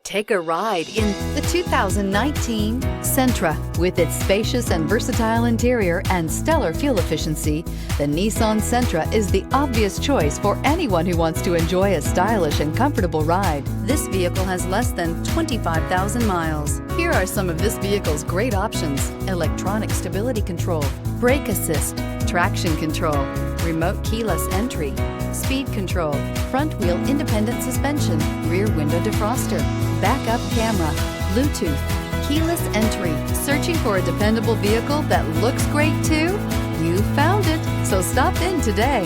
Take a ride in the 2019 Sentra. With its spacious and versatile interior and stellar fuel efficiency, the Nissan Sentra is the obvious choice for anyone who wants to enjoy a stylish and comfortable ride. This vehicle has less than 25,000 miles. Here are some of this vehicle's great options: electronic stability control, brake assist, traction control, remote keyless entry, speed control, front wheel independent suspension, rear window defroster, backup camera, Bluetooth, keyless entry. Searching for a dependable vehicle that looks great too? You found it, so stop in today.